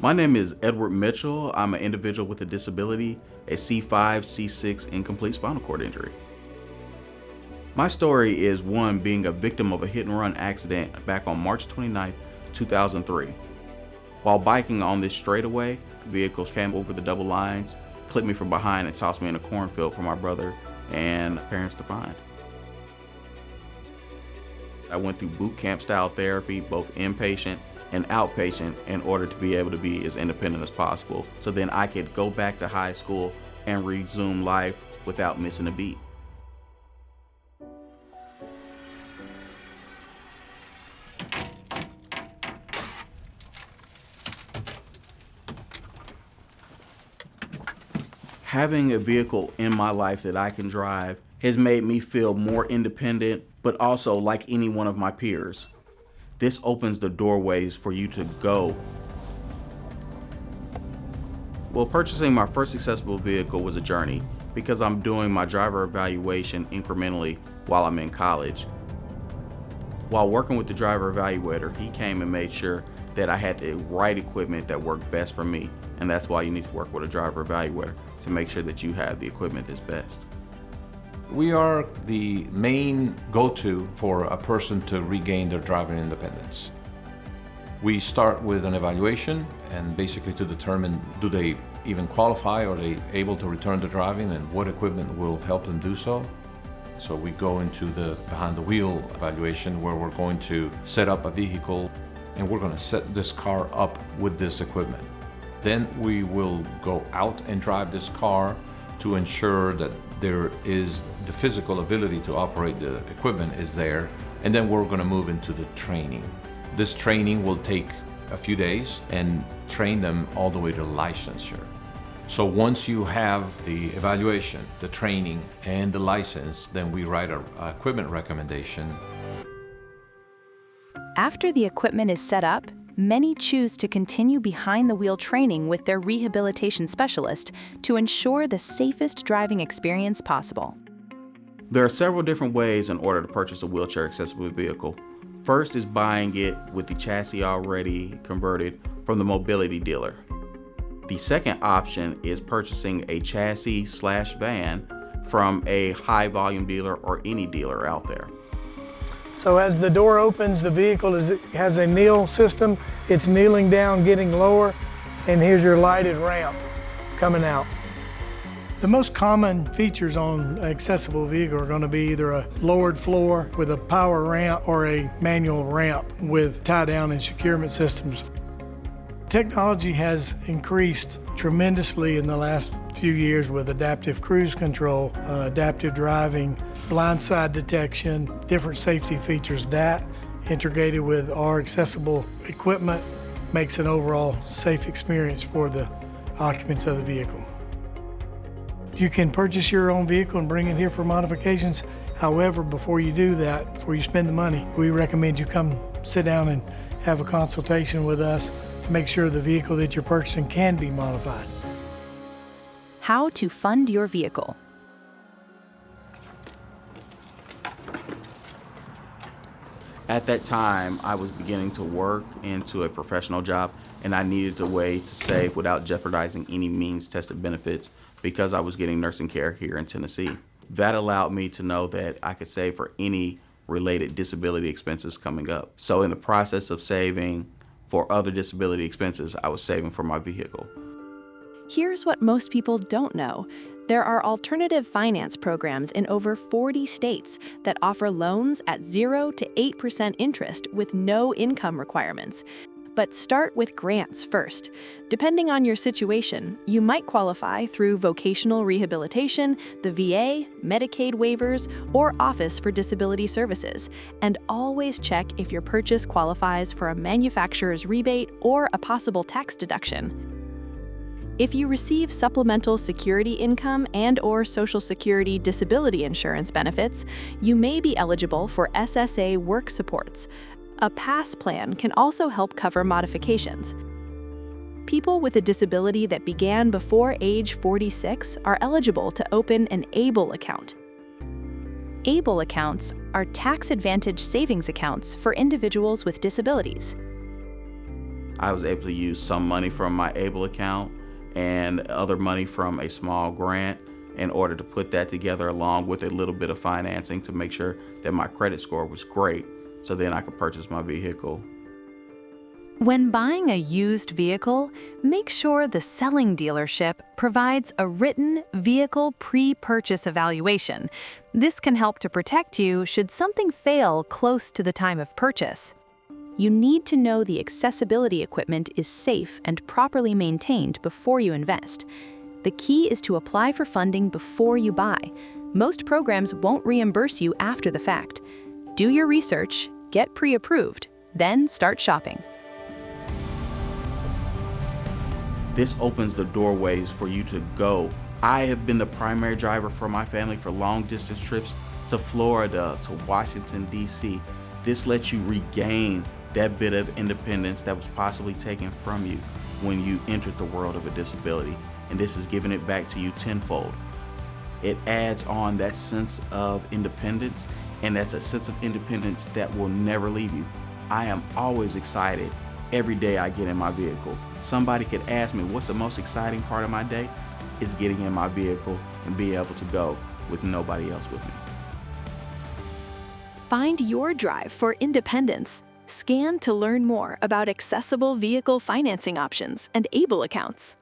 My name is Edward Mitchell. I'm an individual with a disability, a C5, C6 incomplete spinal cord injury. My story is one being a victim of a hit-and-run accident back on March 29, 2003. While biking on this straightaway, vehicles came over the double lines, clipped me from behind and tossed me in a cornfield for my brother and parents to find. I went through boot camp style therapy, both inpatient and outpatient, in order to be able to be as independent as possible, so then I could go back to high school and resume life without missing a beat. Having a vehicle in my life that I can drive has made me feel more independent, but also like any one of my peers. This opens the doorways for you to go. Well, purchasing my first accessible vehicle was a journey because I'm doing my driver evaluation incrementally while I'm in college. While working with the driver evaluator, he came and made sure that I had the right equipment that worked best for me. And that's why you need to work with a driver evaluator, to make sure that you have the equipment that's best. We are the main go-to for a person to regain their driving independence. We start with an evaluation and basically to determine, do they even qualify? Are they able to return to driving, and what equipment will help them do so? So we go into the behind the wheel evaluation, where we're going to set up a vehicle and we're going to set this car up with this equipment. Then we will go out and drive this car to ensure that there is the physical ability to operate the equipment is there, and then we're going to move into the training. This training will take a few days and train them all the way to licensure. So once you have the evaluation, the training, and the license, then we write an equipment recommendation. After the equipment is set up, many choose to continue behind-the-wheel training with their rehabilitation specialist to ensure the safest driving experience possible. There are several different ways in order to purchase a wheelchair accessible vehicle. First is buying it with the chassis already converted from the mobility dealer. The second option is purchasing a chassis/van from a high-volume dealer or any dealer out there. So as the door opens, the vehicle has a kneel system. It's kneeling down, getting lower, and here's your lighted ramp coming out. The most common features on an accessible vehicle are going to be either a lowered floor with a power ramp or a manual ramp with tie-down and securement systems. Technology has increased tremendously in the last few years with adaptive cruise control, adaptive driving, blindside detection, different safety features. That integrated with our accessible equipment makes an overall safe experience for the occupants of the vehicle. You can purchase your own vehicle and bring it here for modifications. However, before you do that, before you spend the money, we recommend you come sit down and have a consultation with us to make sure the vehicle that you're purchasing can be modified. How to fund your vehicle. At that time, I was beginning to work into a professional job, and I needed a way to save without jeopardizing any means-tested benefits because I was getting nursing care here in Tennessee. That allowed me to know that I could save for any related disability expenses coming up. So in the process of saving for other disability expenses, I was saving for my vehicle. Here's what most people don't know. There are alternative finance programs in over 40 states that offer loans at 0 to 8% interest with no income requirements. But start with grants first. Depending on your situation, you might qualify through vocational rehabilitation, the VA, Medicaid waivers, or Office for Disability Services. And always check if your purchase qualifies for a manufacturer's rebate or a possible tax deduction. If you receive supplemental security income and/or Social Security disability insurance benefits, you may be eligible for SSA work supports. A PASS plan can also help cover modifications. People with a disability that began before age 46 are eligible to open an ABLE account. ABLE accounts are tax-advantaged savings accounts for individuals with disabilities. I was able to use some money from my ABLE account and other money from a small grant in order to put that together, along with a little bit of financing to make sure that my credit score was great, so then I could purchase my vehicle. When buying a used vehicle, make sure the selling dealership provides a written vehicle pre-purchase evaluation. This can help to protect you should something fail close to the time of purchase. You need to know the accessibility equipment is safe and properly maintained before you invest. The key is to apply for funding before you buy. Most programs won't reimburse you after the fact. Do your research, get pre-approved, then start shopping. This opens the doorways for you to go. I have been the primary driver for my family for long distance trips to Florida, to Washington, D.C. This lets you regain that bit of independence that was possibly taken from you when you entered the world of a disability. And this is giving it back to you tenfold. It adds on that sense of independence, and that's a sense of independence that will never leave you. I am always excited every day I get in my vehicle. Somebody could ask me, what's the most exciting part of my day? It's getting in my vehicle and being able to go with nobody else with me. Find your drive for independence. Scan to learn more about accessible vehicle financing options and ABLE accounts.